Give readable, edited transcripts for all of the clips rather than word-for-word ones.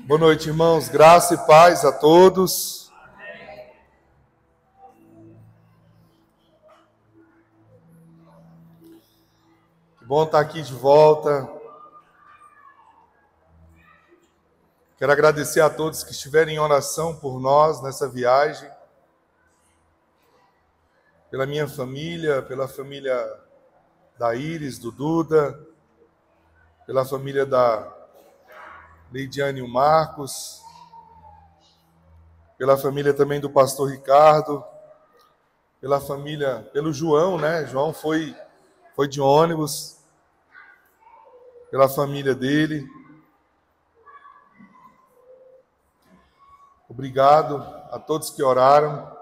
Boa noite, irmãos. Graça e paz a todos. Que bom estar aqui de volta. Quero agradecer a todos que estiveram em oração por nós nessa viagem. Pela minha família, pela família da Iris, do Duda, pela família da Leidiane e o Marcos, pela família também do pastor Ricardo, pela família, pelo João, né? João foi de ônibus, pela família dele. Obrigado a todos que oraram.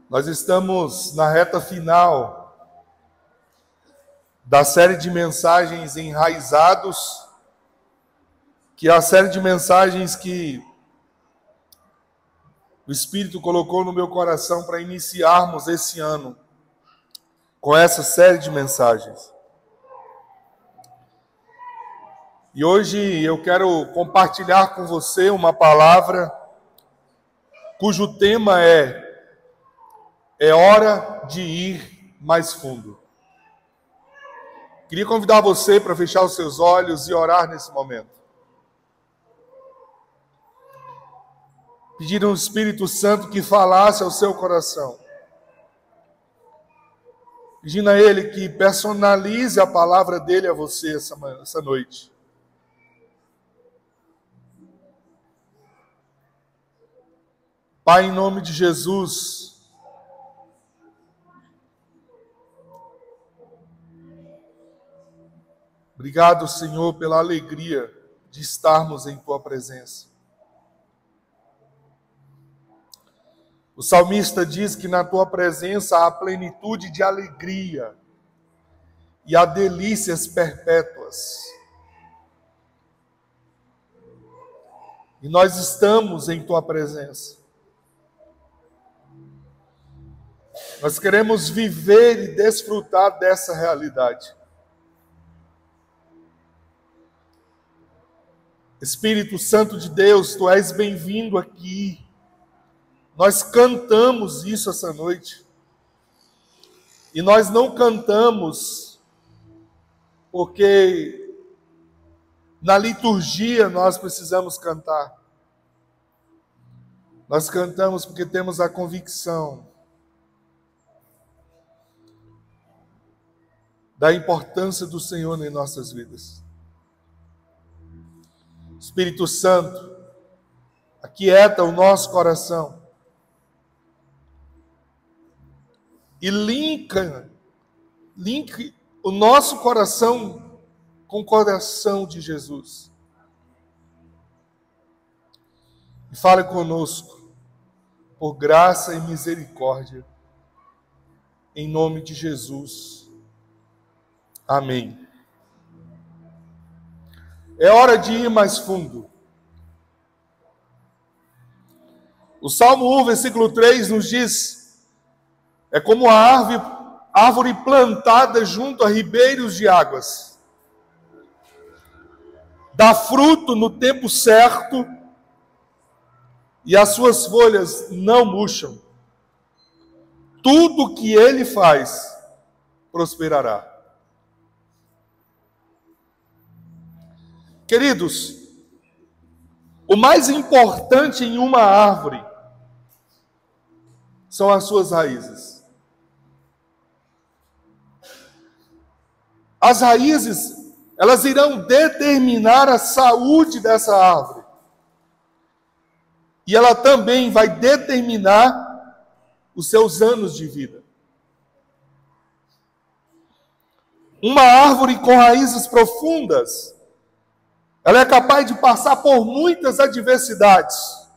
Nós estamos na reta final da série de mensagens Enraizados, que é a série de mensagens que o Espírito colocou no meu coração para iniciarmos esse ano com essa série de mensagens. E hoje eu quero compartilhar com você uma palavra cujo tema é hora de ir mais fundo. Queria convidar você para fechar os seus olhos e orar nesse momento. Pedir ao Espírito Santo que falasse ao seu coração. Pedindo a Ele que personalize a palavra dele a você essa noite. Pai, em nome de Jesus, obrigado, Senhor, pela alegria de estarmos em Tua presença. O salmista diz que na Tua presença há plenitude de alegria e há delícias perpétuas. E nós estamos em Tua presença. Nós queremos viver e desfrutar dessa realidade. Espírito Santo de Deus, Tu és bem-vindo aqui. Nós cantamos isso essa noite. E nós não cantamos porque na liturgia nós precisamos cantar. Nós cantamos porque temos a convicção da importância do Senhor em nossas vidas. Espírito Santo, aquieta o nosso coração e linke o nosso coração com o coração de Jesus. E fale conosco, por graça e misericórdia, em nome de Jesus. Amém. É hora de ir mais fundo. O Salmo 1, versículo 3 nos diz: é como a árvore plantada junto a ribeiros de águas. Dá fruto no tempo certo e as suas folhas não murcham. Tudo que ele faz prosperará. Queridos, o mais importante em uma árvore são as suas raízes. As raízes, elas irão determinar a saúde dessa árvore. E ela também vai determinar os seus anos de vida. Uma árvore com raízes profundas, ela é capaz de passar por muitas adversidades,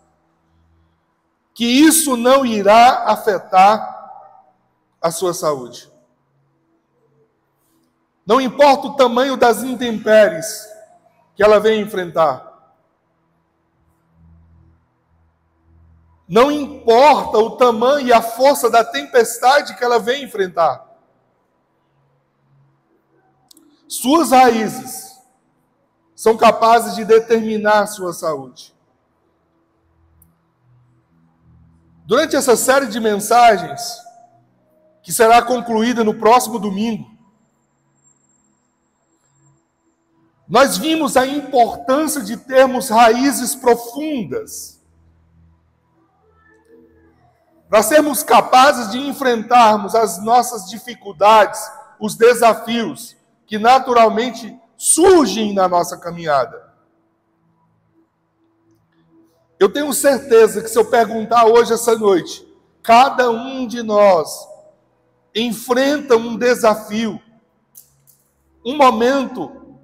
que isso não irá afetar a sua saúde. Não importa o tamanho das intempéries que ela vem enfrentar. Não importa o tamanho e a força da tempestade que ela vem enfrentar. Suas raízes são capazes de determinar a sua saúde. Durante essa série de mensagens, que será concluída no próximo domingo, nós vimos a importância de termos raízes profundas, para sermos capazes de enfrentarmos as nossas dificuldades, os desafios que naturalmente surgem na nossa caminhada. Eu tenho certeza que se eu perguntar hoje, essa noite, cada um de nós enfrenta um desafio, um momento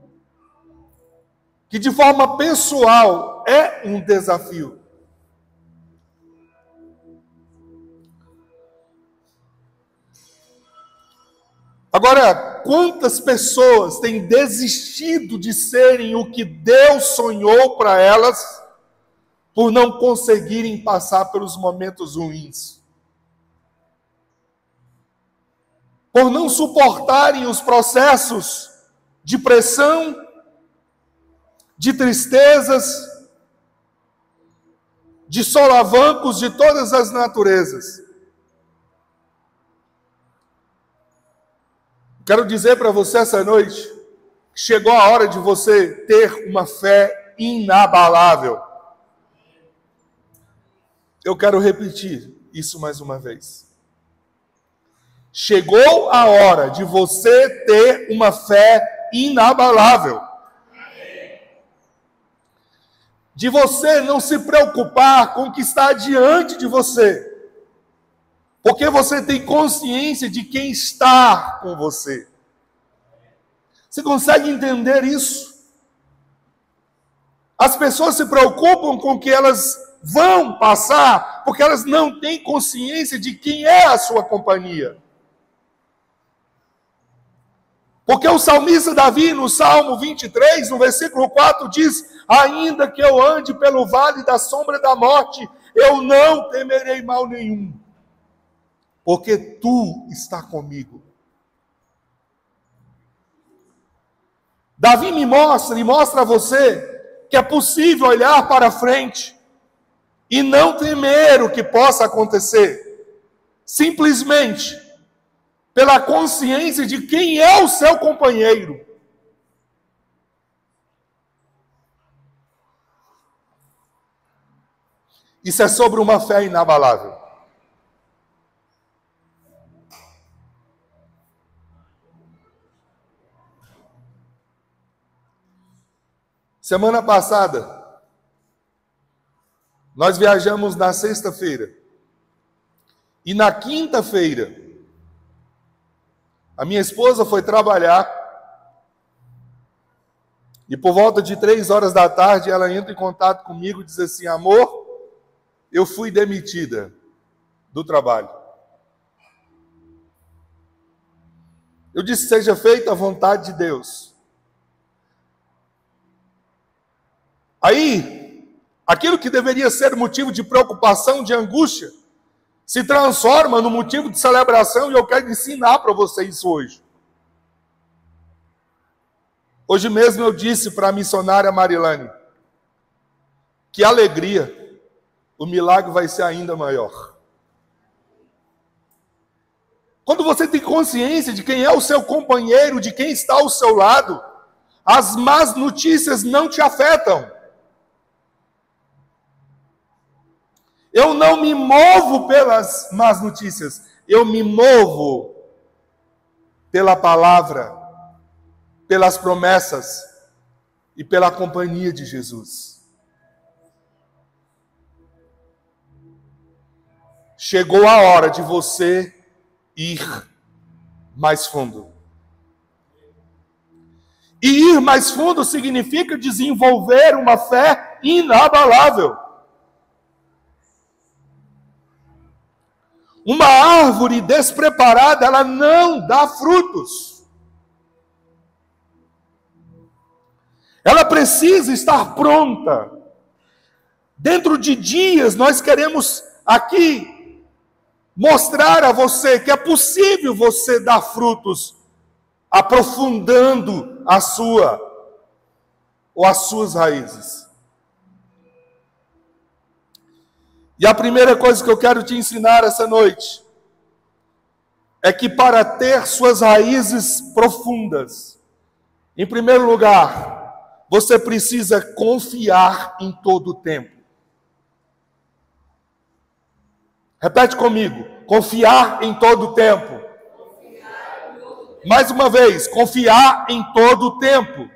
que de forma pessoal é um desafio. Agora, quantas pessoas têm desistido de serem o que Deus sonhou para elas, por não conseguirem passar pelos momentos ruins? Por não suportarem os processos de pressão, de tristezas, de solavancos de todas as naturezas. Quero dizer para você essa noite, que chegou a hora de você ter uma fé inabalável. Eu quero repetir isso mais uma vez. Chegou a hora de você ter uma fé inabalável. De você não se preocupar com o que está diante de você. Porque você tem consciência de quem está com você. Você consegue entender isso? As pessoas se preocupam com o que elas vão passar, porque elas não têm consciência de quem é a sua companhia. Porque o salmista Davi, no Salmo 23, no versículo 4, diz: ainda que eu ande pelo vale da sombra da morte, eu não temerei mal nenhum, porque tu está comigo. Davi me mostra e mostra a você que é possível olhar para frente e não temer o que possa acontecer, simplesmente pela consciência de quem é o seu companheiro. Isso é sobre uma fé inabalável. Semana passada, nós viajamos na sexta-feira. E na quinta-feira, a minha esposa foi trabalhar. E por volta de 3 horas da tarde, ela entra em contato comigo e diz assim: amor, eu fui demitida do trabalho. Eu disse: seja feita a vontade de Deus. Aí, aquilo que deveria ser motivo de preocupação, de angústia, se transforma no motivo de celebração, e eu quero ensinar para você isso hoje. Hoje mesmo eu disse para a missionária Marilane, que alegria, o milagre vai ser ainda maior. Quando você tem consciência de quem é o seu companheiro, de quem está ao seu lado, as más notícias não te afetam. Eu não me movo pelas más notícias, eu me movo pela palavra, pelas promessas e pela companhia de Jesus. Chegou a hora de você ir mais fundo. E ir mais fundo significa desenvolver uma fé inabalável. Uma árvore despreparada, ela não dá frutos. Ela precisa estar pronta. Dentro de dias, nós queremos aqui mostrar a você que é possível você dar frutos aprofundando a sua ou as suas raízes. E a primeira coisa que eu quero te ensinar essa noite é que para ter suas raízes profundas, em primeiro lugar, você precisa confiar em todo o tempo. Repete comigo, confiar em todo o tempo. Mais uma vez, confiar em todo o tempo.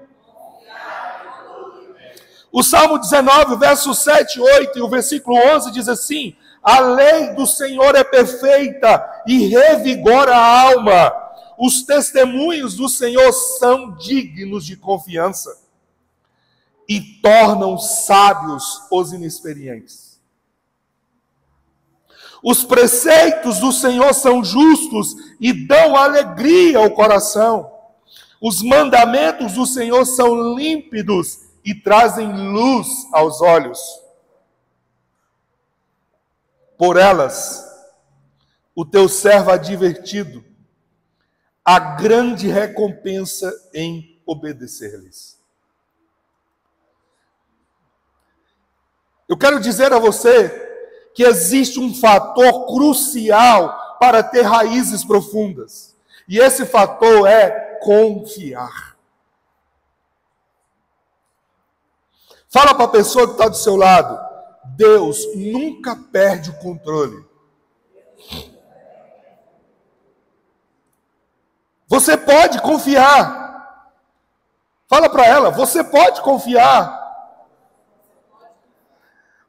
O Salmo 19, verso 7 e 8 e o versículo 11 diz assim: a lei do Senhor é perfeita e revigora a alma. Os testemunhos do Senhor são dignos de confiança e tornam sábios os inexperientes. Os preceitos do Senhor são justos e dão alegria ao coração. Os mandamentos do Senhor são límpidos e trazem luz aos olhos. Por elas, o teu servo advertido, a grande recompensa em obedecer-lhes. Eu quero dizer a você que existe um fator crucial para ter raízes profundas. E esse fator é confiar. Fala para a pessoa que está do seu lado: Deus nunca perde o controle. Você pode confiar. Fala para ela, você pode confiar.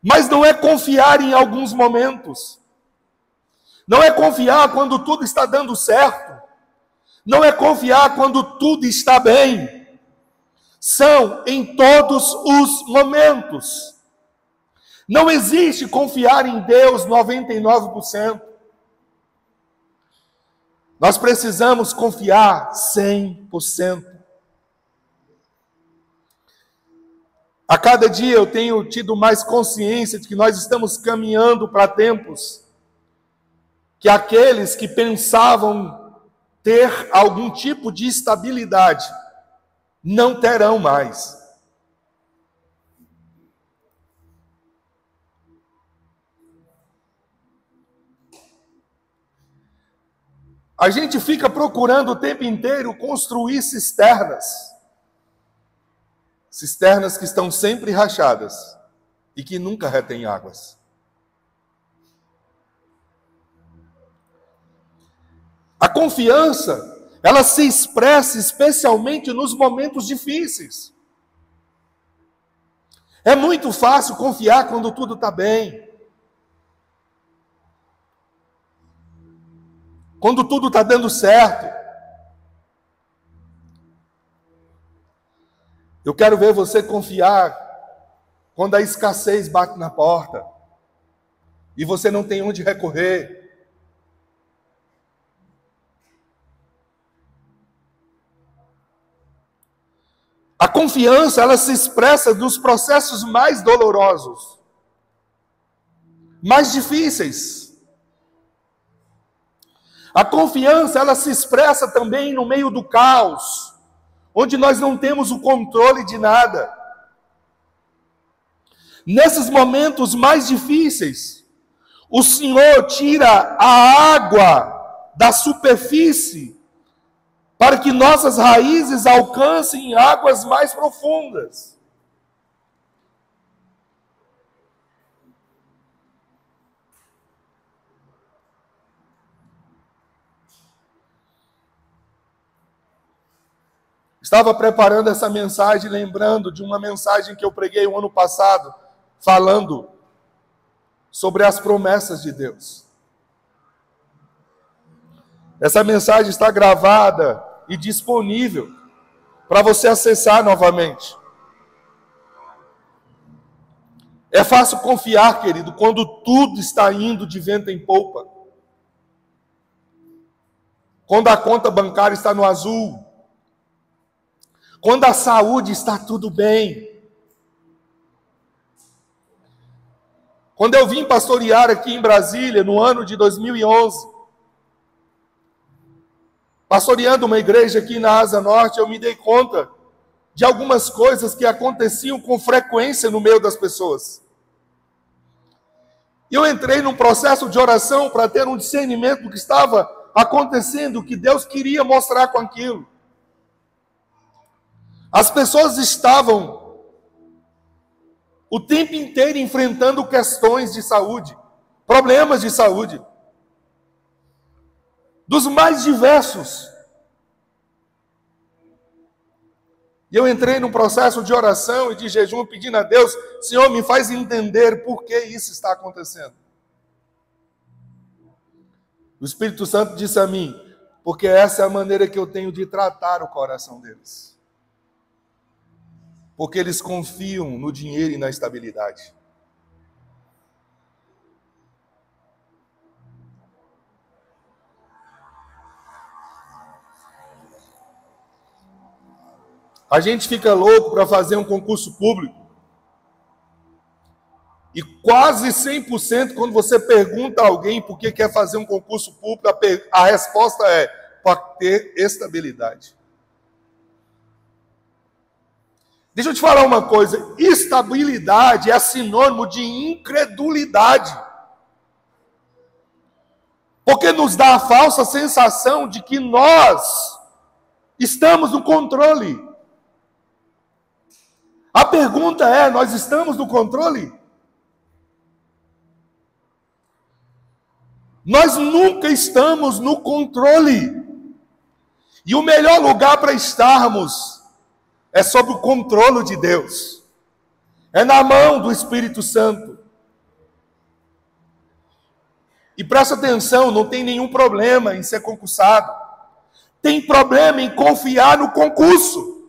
Mas não é confiar em alguns momentos. Não é confiar quando tudo está dando certo. Não é confiar quando tudo está bem. São em todos os momentos. Não existe confiar em Deus 99%. Nós precisamos confiar 100%. A cada dia eu tenho tido mais consciência de que nós estamos caminhando para tempos que aqueles que pensavam ter algum tipo de estabilidade não terão mais. A gente fica procurando o tempo inteiro construir cisternas. Cisternas que estão sempre rachadas e que nunca retêm águas. A confiança, ela se expressa especialmente nos momentos difíceis. É muito fácil confiar quando tudo está bem. Quando tudo está dando certo. Eu quero ver você confiar quando a escassez bate na porta e você não tem onde recorrer. A confiança, ela se expressa nos processos mais dolorosos, mais difíceis. A confiança, ela se expressa também no meio do caos, onde nós não temos o controle de nada. Nesses momentos mais difíceis, o Senhor tira a água da superfície para que nossas raízes alcancem águas mais profundas. Estava preparando essa mensagem, lembrando de uma mensagem que eu preguei o ano passado, falando sobre as promessas de Deus. Essa mensagem está gravada e disponível para você acessar novamente. É fácil confiar, querido, quando tudo está indo de vento em popa. Quando a conta bancária está no azul. Quando a saúde está tudo bem. Quando eu vim pastorear aqui em Brasília, no ano de 2011, pastoreando uma igreja aqui na Asa Norte, eu me dei conta de algumas coisas que aconteciam com frequência no meio das pessoas. Eu entrei num processo de oração para ter um discernimento do que estava acontecendo, o que Deus queria mostrar com aquilo. As pessoas estavam o tempo inteiro enfrentando questões de saúde, problemas de saúde, dos mais diversos. E eu entrei num processo de oração e de jejum, pedindo a Deus: Senhor, me faz entender por que isso está acontecendo. O Espírito Santo disse a mim: porque essa é a maneira que eu tenho de tratar o coração deles. Porque eles confiam no dinheiro e na estabilidade. A gente fica louco para fazer um concurso público. E quase 100%, quando você pergunta a alguém por que quer fazer um concurso público, a resposta é: para ter estabilidade. Deixa eu te falar uma coisa: estabilidade é sinônimo de incredulidade. Porque nos dá a falsa sensação de que nós estamos no controle. A pergunta é: nós estamos no controle? Nós nunca estamos no controle. E o melhor lugar para estarmos é sob o controle de Deus. É na mão do Espírito Santo. E presta atenção, não tem nenhum problema em ser concursado. Tem problema em confiar no concurso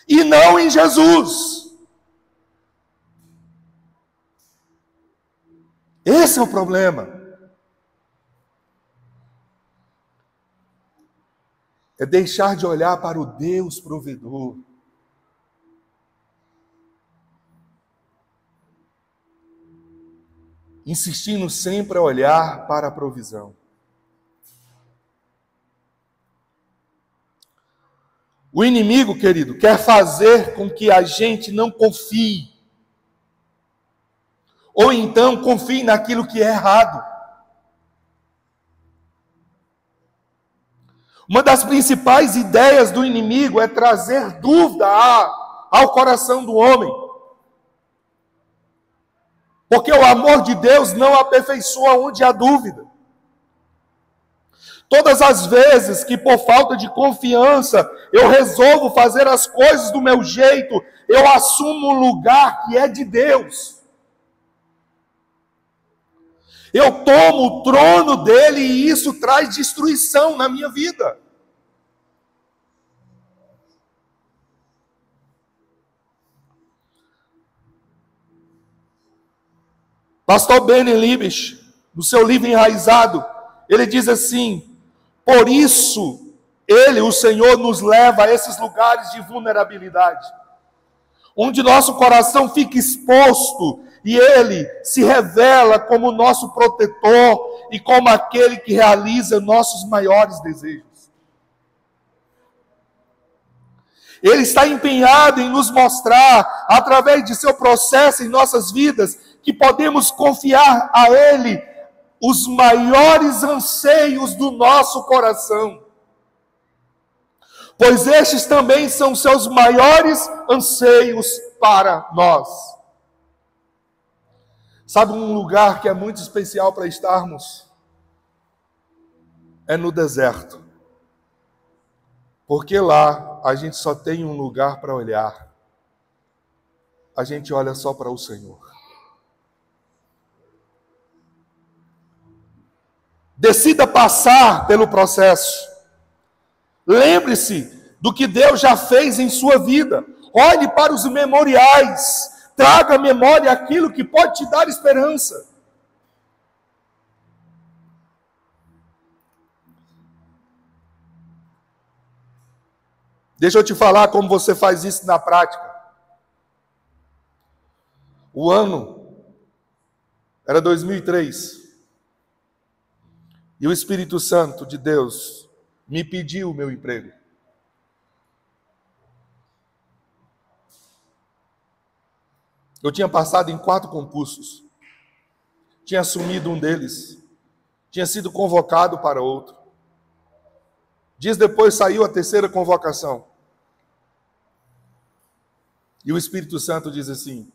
e não em Jesus. Esse é o problema. É deixar de olhar para o Deus provedor. Insistindo sempre a olhar para a provisão. O inimigo, querido, quer fazer com que a gente não confie. Ou então confie naquilo que é errado. Uma das principais ideias do inimigo é trazer dúvida ao coração do homem. Porque o amor de Deus não aperfeiçoa onde há dúvida. Todas as vezes que por falta de confiança eu resolvo fazer as coisas do meu jeito, eu assumo um lugar que é de Deus. Eu tomo o trono dele e isso traz destruição na minha vida. Pastor Benny Libich, no seu livro Enraizado, ele diz assim: por isso, ele, o Senhor, nos leva a esses lugares de vulnerabilidade, onde nosso coração fica exposto e ele se revela como nosso protetor e como aquele que realiza nossos maiores desejos. Ele está empenhado em nos mostrar, através de seu processo em nossas vidas, que podemos confiar a Ele os maiores anseios do nosso coração. Pois estes também são seus maiores anseios para nós. Sabe um lugar que é muito especial para estarmos? É no deserto. Porque lá a gente só tem um lugar para olhar. A gente olha só para o Senhor. Decida passar pelo processo. Lembre-se do que Deus já fez em sua vida. Olhe para os memoriais. Traga à memória aquilo que pode te dar esperança. Deixa eu te falar como você faz isso na prática. O ano Era 2003. E o Espírito Santo de Deus me pediu o meu emprego. Eu tinha passado em 4 concursos. Tinha assumido um deles. Tinha sido convocado para outro. Dias depois saiu a 3ª convocação. E o Espírito Santo diz assim: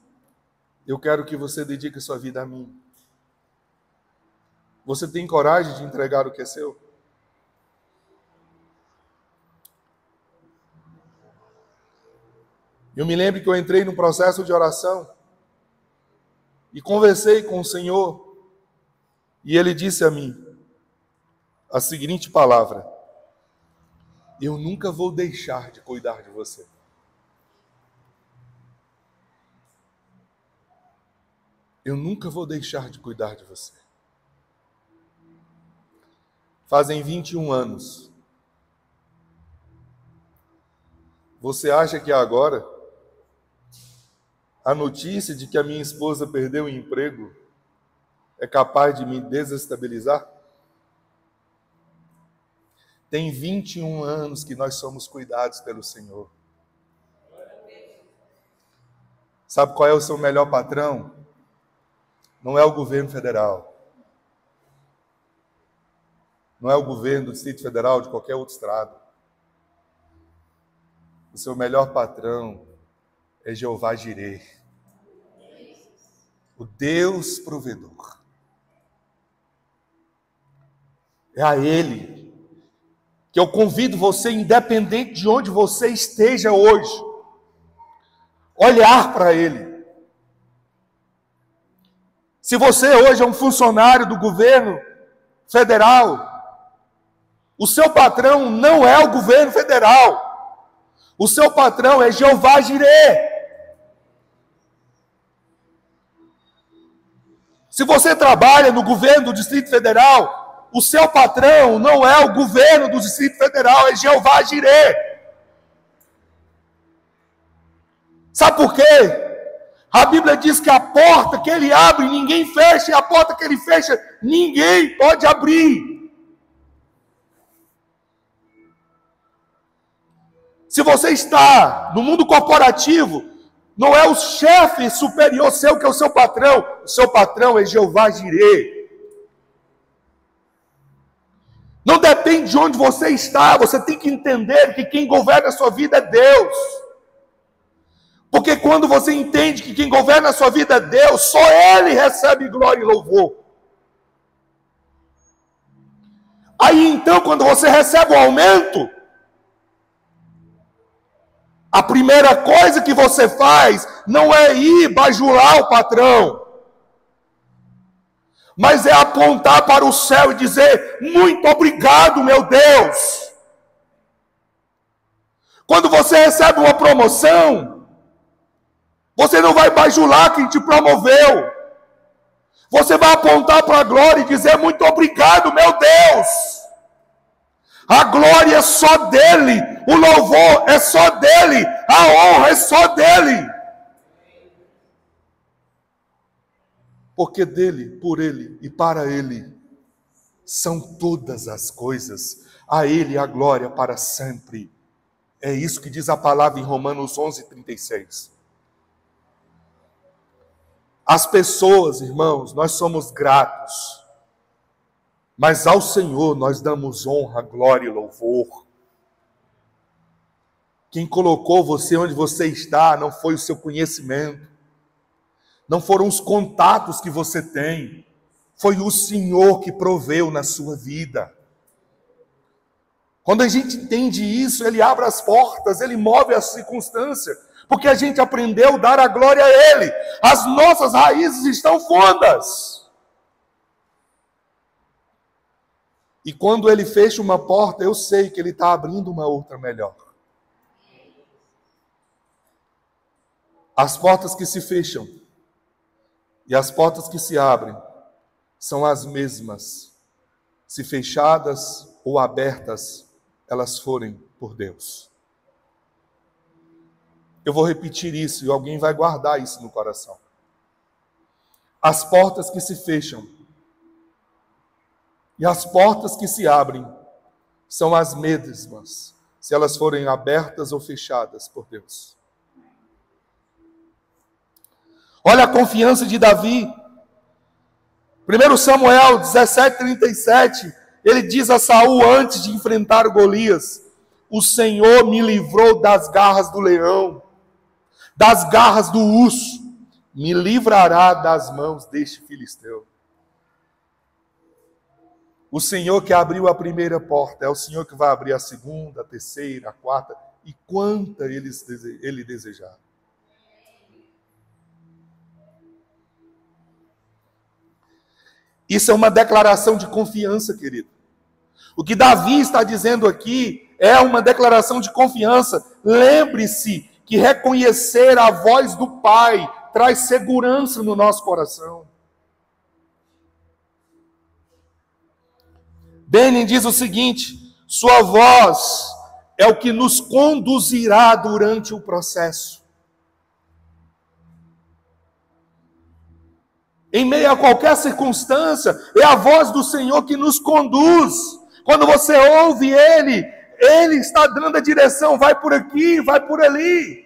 eu quero que você dedique sua vida a mim. Você tem coragem de entregar o que é seu? Eu me lembro que eu entrei num processo de oração e conversei com o Senhor, e Ele disse a mim a seguinte palavra: eu nunca vou deixar de cuidar de você. Eu nunca vou deixar de cuidar de você. Fazem 21 anos. Você acha que agora a notícia de que a minha esposa perdeu o emprego é capaz de me desestabilizar? Tem 21 anos que nós somos cuidados pelo Senhor. Sabe qual é o seu melhor patrão? Não é o governo federal. Não é o governo do Distrito Federal, de qualquer outro estado. O seu melhor patrão é Jeová Jireh, o Deus provedor. É a Ele que eu convido você, independente de onde você esteja hoje, olhar para Ele. Se você hoje é um funcionário do governo federal, o seu patrão não é o governo federal. O seu patrão é Jeová Jireh. Se você trabalha no governo do Distrito Federal, o seu patrão não é o governo do Distrito Federal, é Jeová Jireh. Sabe por quê? A Bíblia diz que a porta que ele abre, ninguém fecha, e a porta que ele fecha, ninguém pode abrir. Se você está no mundo corporativo, não é o chefe superior seu que é o seu patrão é Jeová Jireh. Não depende de onde você está, você tem que entender que quem governa a sua vida é Deus. Porque quando você entende que quem governa a sua vida é Deus, só Ele recebe glória e louvor. Aí então, quando você recebe o aumento, a primeira coisa que você faz não é ir bajular o patrão, mas é apontar para o céu e dizer: muito obrigado, meu Deus. Quando você recebe uma promoção, você não vai bajular quem te promoveu. Você vai apontar para a glória e dizer: muito obrigado, meu Deus. A glória é só dele, o louvor é só dele, a honra é só dele. Porque dele, por ele e para ele são todas as coisas. A ele a glória para sempre. É isso que diz a palavra em Romanos 11:36. As pessoas, irmãos, nós somos gratos. Mas ao Senhor nós damos honra, glória e louvor. Quem colocou você onde você está não foi o seu conhecimento, não foram os contatos que você tem, foi o Senhor que proveu na sua vida. Quando a gente entende isso, Ele abre as portas, Ele move as circunstâncias, porque a gente aprendeu a dar a glória a Ele. As nossas raízes estão fundas. E quando Ele fecha uma porta, eu sei que Ele está abrindo uma outra melhor. As portas que se fecham e as portas que se abrem são as mesmas, se fechadas ou abertas, elas forem por Deus. Eu vou repetir isso e alguém vai guardar isso no coração. as portas que se fecham e as portas que se abrem são as mesmas, se elas forem abertas ou fechadas por Deus. Olha a confiança de Davi. 1 Samuel 17:37, ele diz a Saul antes de enfrentar Golias: o Senhor me livrou das garras do leão, das garras do urso, me livrará das mãos deste filisteu. O Senhor que abriu a primeira porta é o Senhor que vai abrir a segunda, a terceira, a quarta e quanta ele desejar. Isso é uma declaração de confiança, querido. O que Davi está dizendo aqui é uma declaração de confiança. Lembre-se que reconhecer a voz do Pai traz segurança no nosso coração. Benin diz o seguinte: sua voz é o que nos conduzirá durante o processo. Em meio a qualquer circunstância, é a voz do Senhor que nos conduz. Quando você ouve Ele, Ele está dando a direção, vai por aqui, vai por ali.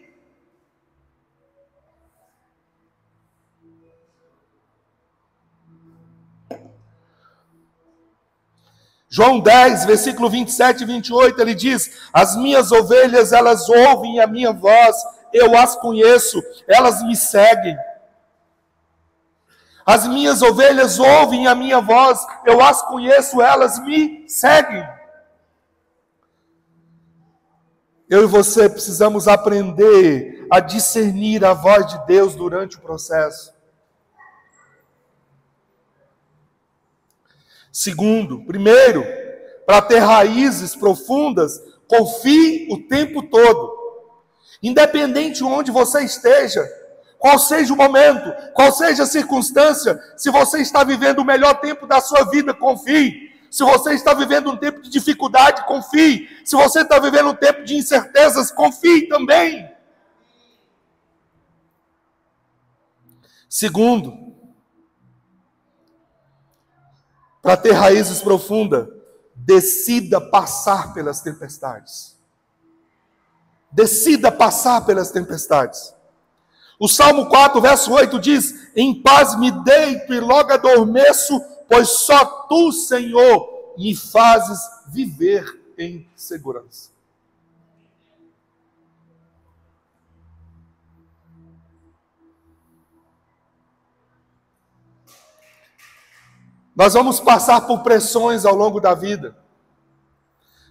João 10, versículo 27 e 28, ele diz: as minhas ovelhas, elas ouvem a minha voz, eu as conheço, elas me seguem. As minhas ovelhas ouvem a minha voz, eu as conheço, elas me seguem. Eu e você precisamos aprender a discernir a voz de Deus durante o processo. Segundo, primeiro, para ter raízes profundas, confie o tempo todo. Independente de onde você esteja, qual seja o momento, qual seja a circunstância, se você está vivendo o melhor tempo da sua vida, confie. Se você está vivendo um tempo de dificuldade, confie. Se você está vivendo um tempo de incertezas, confie também. Segundo, para ter raízes profundas, decida passar pelas tempestades. Decida passar pelas tempestades. O Salmo 4, verso 8 diz: em paz me deito e logo adormeço, pois só tu, Senhor, me fazes viver em segurança. Nós vamos passar por pressões ao longo da vida.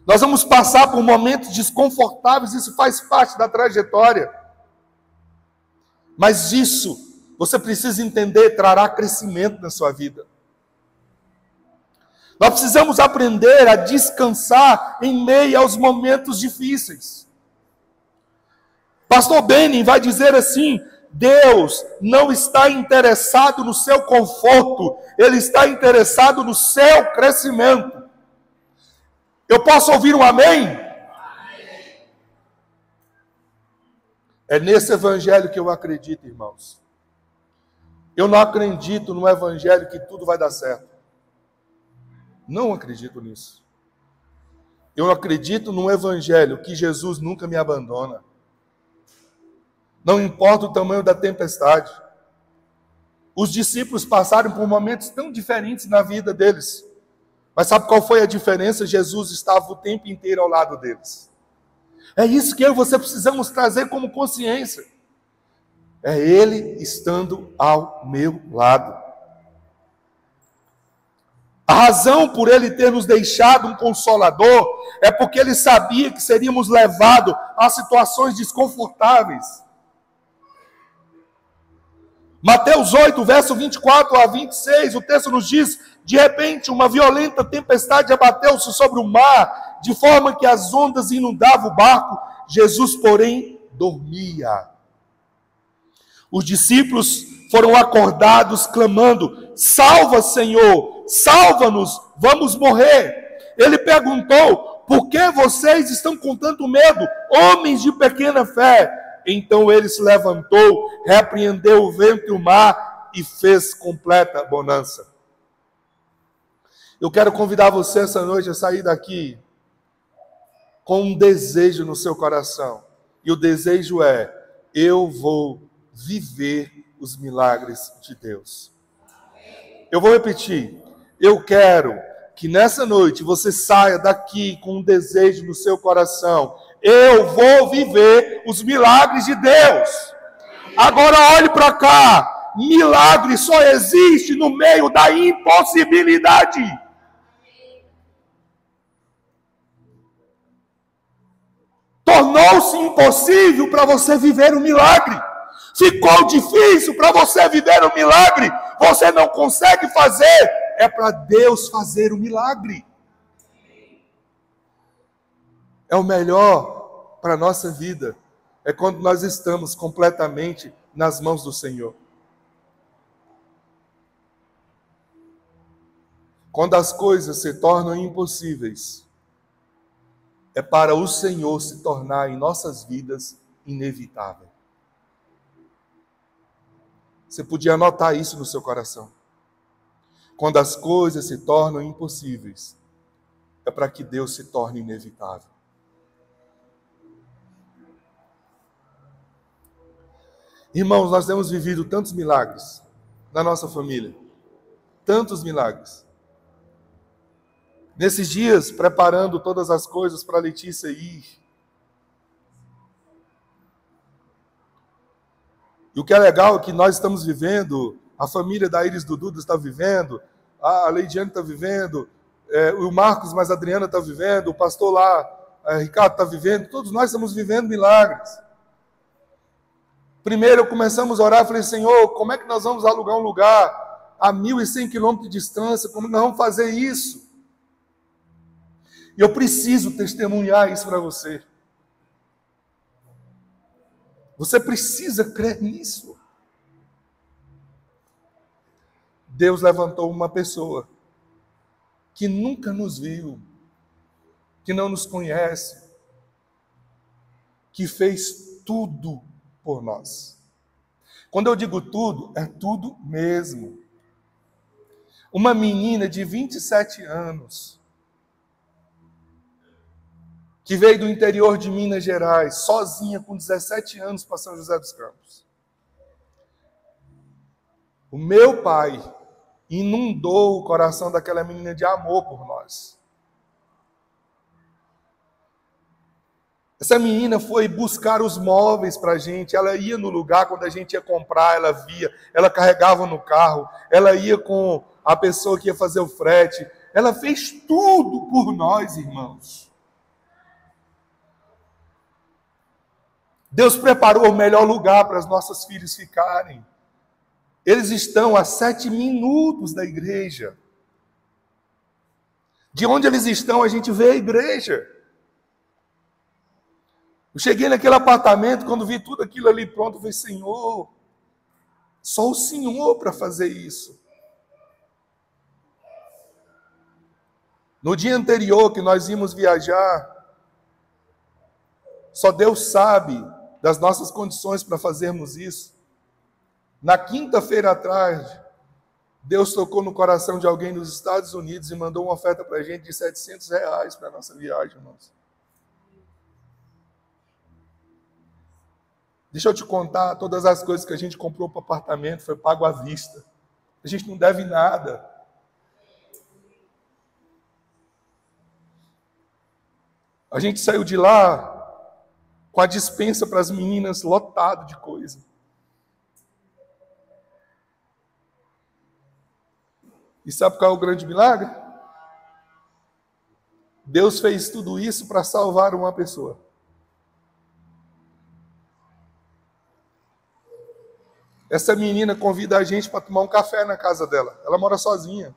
Nós vamos passar por momentos desconfortáveis, isso faz parte da trajetória. Mas isso, você precisa entender, trará crescimento na sua vida. Nós precisamos aprender a descansar em meio aos momentos difíceis. Pastor Benin vai dizer assim: Deus não está interessado no seu conforto, Ele está interessado no seu crescimento. Eu posso ouvir um amém? Amém. É nesse evangelho que eu acredito, irmãos. Eu não acredito no evangelho que tudo vai dar certo. Não acredito nisso. Eu acredito no evangelho que Jesus nunca me abandona. Não importa o tamanho da tempestade. Os discípulos passaram por momentos tão diferentes na vida deles. Mas sabe qual foi a diferença? Jesus estava o tempo inteiro ao lado deles. É isso que eu e você precisamos trazer como consciência. É Ele estando ao meu lado. A razão por Ele ter nos deixado um consolador é porque Ele sabia que seríamos levados a situações desconfortáveis. Mateus 8, verso 24 a 26, o texto nos diz: de repente uma violenta tempestade abateu-se sobre o mar, de forma que as ondas inundavam o barco. Jesus, porém, dormia. Os discípulos foram acordados clamando: salva, Senhor, salva-nos, vamos morrer. Ele perguntou: por que vocês estão com tanto medo, homens de pequena fé? Então ele se levantou, repreendeu o vento e o mar, e fez completa bonança. Eu quero convidar você essa noite a sair daqui com um desejo no seu coração. E o desejo é: eu vou viver os milagres de Deus. Eu vou repetir. Eu quero que nessa noite você saia daqui com um desejo no seu coração. Eu vou viver os milagres de Deus. Agora olhe para cá. Milagre só existe no meio da impossibilidade. Tornou-se impossível para você viver o milagre. Ficou difícil para você viver o milagre. Você não consegue fazer. É para Deus fazer o milagre. É o melhor para a nossa vida. É quando nós estamos completamente nas mãos do Senhor. Quando as coisas se tornam impossíveis, é para o Senhor se tornar em nossas vidas inevitável. Você podia anotar isso no seu coração. Quando as coisas se tornam impossíveis, é para que Deus se torne inevitável. Irmãos, nós temos vivido tantos milagres na nossa família. Tantos milagres. Nesses dias, preparando todas as coisas para a Letícia ir. E o que é legal é que nós estamos vivendo, a família da Iris do Duda está vivendo, a Leidiane está vivendo, o Marcos mais a Adriana está vivendo, o pastor lá, Ricardo está vivendo, todos nós estamos vivendo milagres. Primeiro começamos a orar, falei: Senhor, como é que nós vamos alugar um lugar a 1.100 quilômetros de distância? Como nós vamos fazer isso? E eu preciso testemunhar isso para você. Você precisa crer nisso. Deus levantou uma pessoa que nunca nos viu, que não nos conhece, que fez tudo por nós. Quando eu digo tudo, é tudo mesmo. Uma menina de 27 anos, que veio do interior de Minas Gerais, sozinha, com 17 anos, para São José dos Campos. O meu pai inundou o coração daquela menina de amor por nós. Essa menina foi buscar os móveis para a gente, ela ia no lugar, quando a gente ia comprar, ela via, ela carregava no carro, ela ia com a pessoa que ia fazer o frete, ela fez tudo por nós, irmãos. Deus preparou o melhor lugar para as nossas filhas ficarem. Eles estão a 7 minutos da igreja. De onde eles estão, a gente vê a igreja. Eu cheguei naquele apartamento, quando vi tudo aquilo ali pronto, eu falei: Senhor, só o Senhor para fazer isso. No dia anterior que nós íamos viajar, só Deus sabe das nossas condições para fazermos isso. Na quinta-feira à tarde, Deus tocou no coração de alguém nos Estados Unidos e mandou uma oferta para a gente de R$700 para a nossa viagem, irmãos. Deixa eu te contar, todas as coisas que a gente comprou para o apartamento foi pago à vista. A gente não deve nada. A gente saiu de lá com a dispensa para as meninas lotado de coisa. E sabe qual é o grande milagre? Deus fez tudo isso para salvar uma pessoa. Essa menina convida a gente para tomar um café na casa dela. Ela mora sozinha.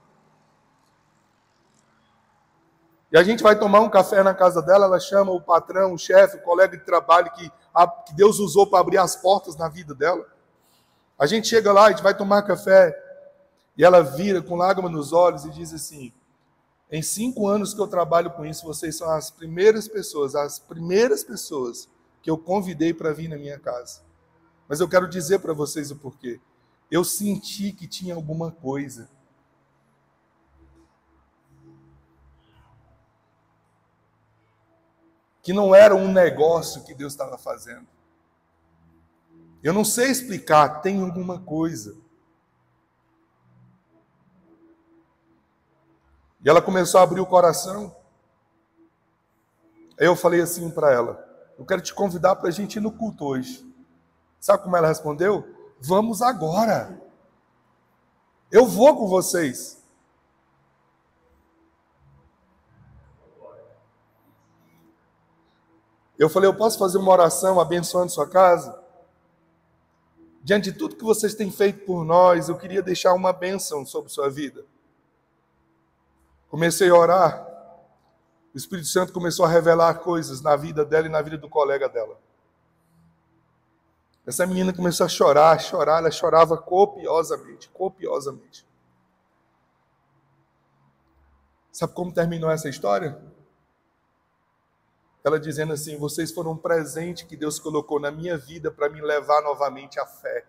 E a gente vai tomar um café na casa dela, ela chama o patrão, o chefe, o colega de trabalho que Deus usou para abrir as portas na vida dela. A gente chega lá, a gente vai tomar café, e ela vira com lágrimas nos olhos e diz assim: em 5 anos que eu trabalho com isso, vocês são as primeiras pessoas que eu convidei para vir na minha casa. Mas eu quero dizer para vocês o porquê. eu senti que tinha alguma coisa. Que não era um negócio que Deus estava fazendo. Eu não sei explicar, tem alguma coisa. E ela começou a abrir o coração. Aí eu falei assim para ela, eu quero te convidar para a gente ir no culto hoje. Sabe como ela respondeu? Vamos agora. Eu vou com vocês. Eu falei, eu posso fazer uma oração abençoando sua casa? Diante de tudo que vocês têm feito por nós, eu queria deixar uma bênção sobre sua vida. Comecei a orar. O Espírito Santo começou a revelar coisas na vida dela e na vida do colega dela. Essa menina começou a chorar, ela chorava copiosamente. Sabe como terminou essa história? Ela dizendo assim, vocês foram um presente que Deus colocou na minha vida para me levar novamente à fé.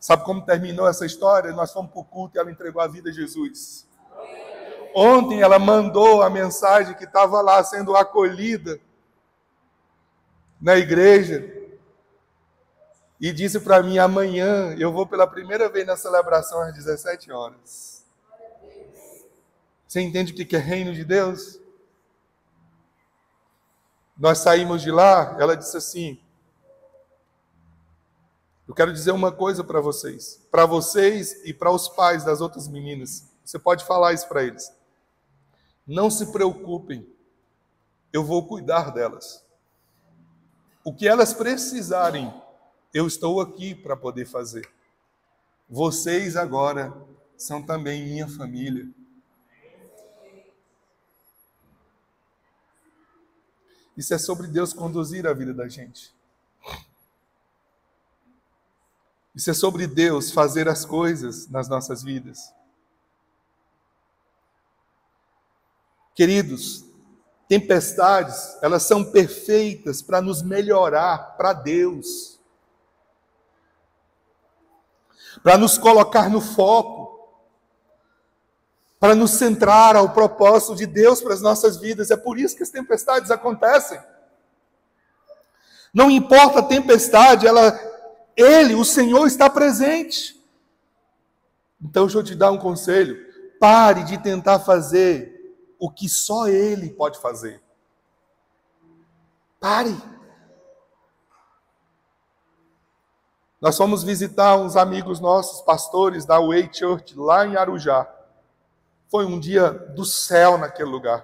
Sabe como terminou essa história? Nós fomos para o culto e ela entregou a vida a Jesus. Ontem ela mandou a mensagem que estava lá sendo acolhida na igreja e disse para mim, amanhã eu vou pela primeira vez na celebração às 17 horas. Você entende o que é reino de Deus? Nós saímos de lá, ela disse assim, eu quero dizer uma coisa para vocês e para os pais das outras meninas, você pode falar isso para eles. Não se preocupem, eu vou cuidar delas. O que elas precisarem, eu estou aqui para poder fazer. Vocês agora são também minha família. Isso é sobre Deus conduzir a vida da gente. Isso é sobre Deus fazer as coisas nas nossas vidas. Queridos, tempestades, elas são perfeitas para nos melhorar para Deus. Para nos colocar no foco. Para nos centrar ao propósito de Deus para as nossas vidas. É por isso que as tempestades acontecem. Não importa a tempestade, o Senhor está presente. Então, deixa eu te dar um conselho. Pare de tentar fazer o que só Ele pode fazer. Pare. Nós fomos visitar uns amigos nossos, pastores da Way Church, lá em Arujá. Foi um dia do céu naquele lugar.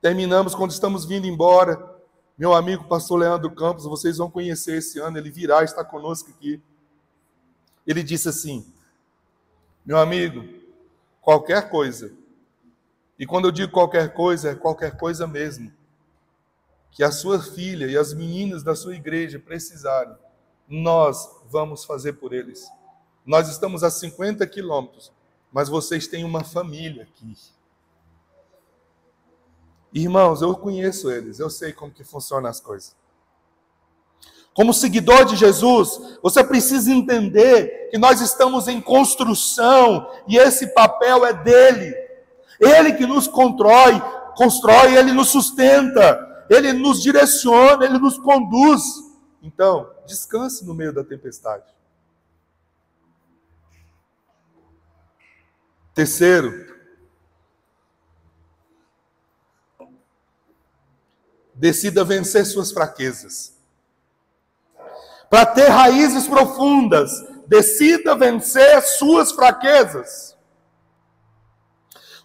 Terminamos, quando estamos vindo embora, meu amigo pastor Leandro Campos, vocês vão conhecer esse ano, ele virá, está conosco aqui. Ele disse assim, meu amigo, qualquer coisa, e quando eu digo qualquer coisa, é qualquer coisa mesmo, que a sua filha e as meninas da sua igreja precisarem, nós vamos fazer por eles. Nós estamos a 50 quilômetros, mas vocês têm uma família aqui. Irmãos, eu conheço eles, eu sei como que funcionam as coisas. Como seguidor de Jesus, você precisa entender que nós estamos em construção e esse papel é dele. Ele que nos constrói, ele nos sustenta, ele nos direciona, ele nos conduz. Então, descanse no meio da tempestade. Terceiro, decida vencer suas fraquezas. Para ter raízes profundas, decida vencer suas fraquezas.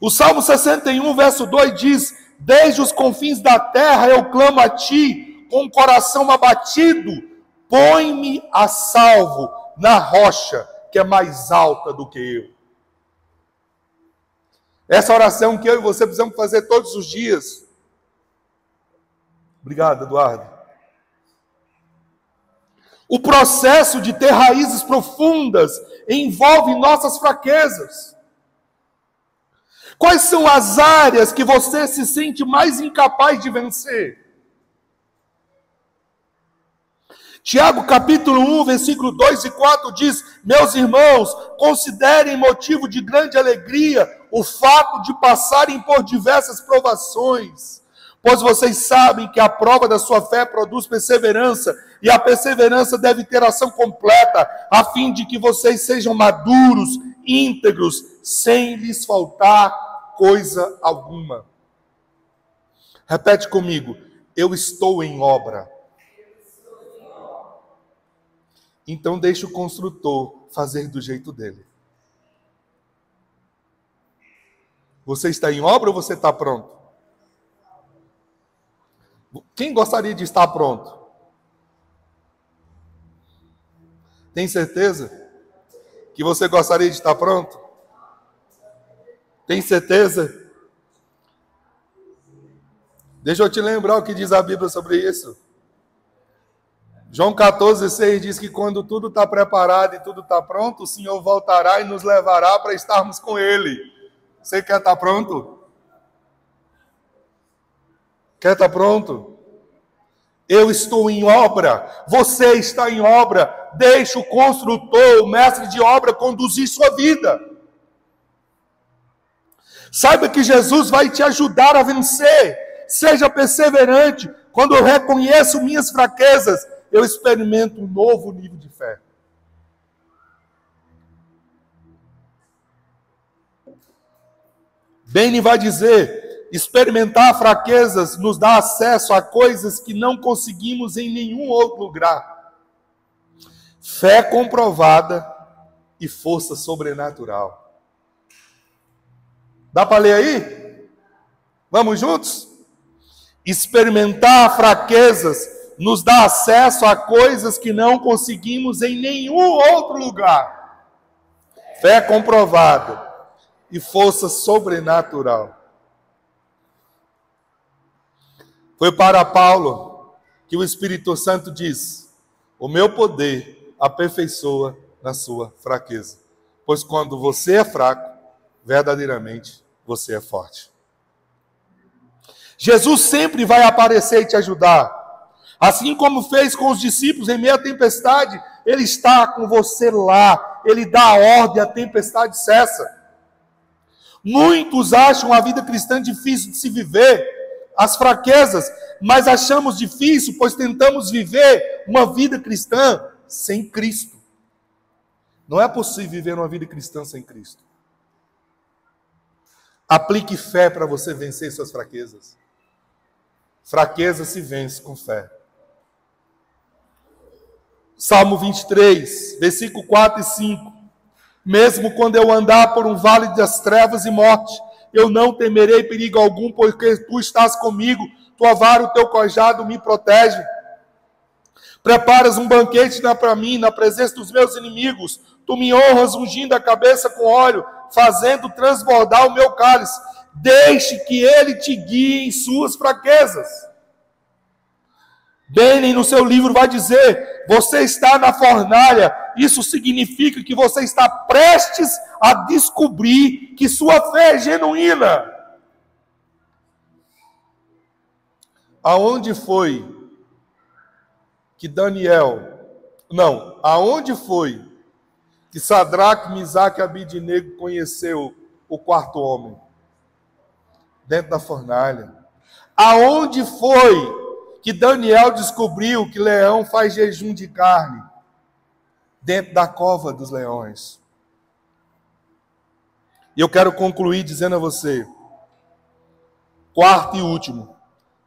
O Salmo 61, verso 2 diz, desde os confins da terra eu clamo a ti, com o coração abatido, põe-me a salvo na rocha, que é mais alta do que eu. Essa oração que eu e você precisamos fazer todos os dias. Obrigado, Eduardo. O processo de ter raízes profundas envolve nossas fraquezas. Quais são as áreas que você se sente mais incapaz de vencer? Tiago capítulo 1, versículo 2 e 4 diz: meus irmãos, considerem motivo de grande alegria o fato de passarem por diversas provações, pois vocês sabem que a prova da sua fé produz perseverança, e a perseverança deve ter ação completa, a fim de que vocês sejam maduros, íntegros, sem lhes faltar coisa alguma. Repete comigo: eu estou em obra. Então deixe o construtor fazer do jeito dele. Você está em obra ou você está pronto? Quem gostaria de estar pronto? Tem certeza que você gostaria de estar pronto? Tem certeza? Deixa eu te lembrar o que diz a Bíblia sobre isso. João 14,6 diz que quando tudo está preparado e tudo está pronto, o Senhor voltará e nos levará para estarmos com Ele. Você quer estar pronto? Quer estar pronto? Eu estou em obra, você está em obra. Deixe o construtor, o mestre de obra, conduzir sua vida. Saiba que Jesus vai te ajudar a vencer. Seja perseverante. Quando eu reconheço minhas fraquezas, eu experimento um novo nível de fé. Beni vai dizer: experimentar fraquezas nos dá acesso a coisas que não conseguimos em nenhum outro lugar. Fé comprovada e força sobrenatural. Dá para ler aí? Vamos juntos? Experimentar fraquezas nos dá acesso a coisas que não conseguimos em nenhum outro lugar. Fé comprovada e força sobrenatural. Foi para Paulo que o Espírito Santo diz: o meu poder aperfeiçoa na sua fraqueza. Pois quando você é fraco, verdadeiramente você é forte. Jesus sempre vai aparecer e te ajudar. Assim como fez com os discípulos em meio à tempestade, Ele está com você lá. Ele dá a ordem, a tempestade cessa. Muitos acham a vida cristã difícil de se viver, as fraquezas, mas achamos difícil, pois tentamos viver uma vida cristã sem Cristo. Não é possível viver uma vida cristã sem Cristo. Aplique fé para você vencer suas fraquezas. Fraqueza se vence com fé. Salmo 23, versículo 4 e 5. Mesmo quando eu andar por um vale das trevas e morte, eu não temerei perigo algum, porque tu estás comigo, tua vara e o teu cajado me protegem. Preparas um banquete para mim, na presença dos meus inimigos. Tu me honras ungindo a cabeça com óleo, fazendo transbordar o meu cálice. Deixe que ele te guie em suas fraquezas. Beni, no seu livro, vai dizer: você está na fornalha. Isso significa que você está prestes a descobrir que sua fé é genuína. Aonde foi que aonde foi que Sadraque, Misaque e Abidnego conheceu o quarto homem? Dentro da fornalha. Aonde foi que Daniel descobriu que leão faz jejum de carne? Dentro da cova dos leões. E eu quero concluir dizendo a você, quarto e último,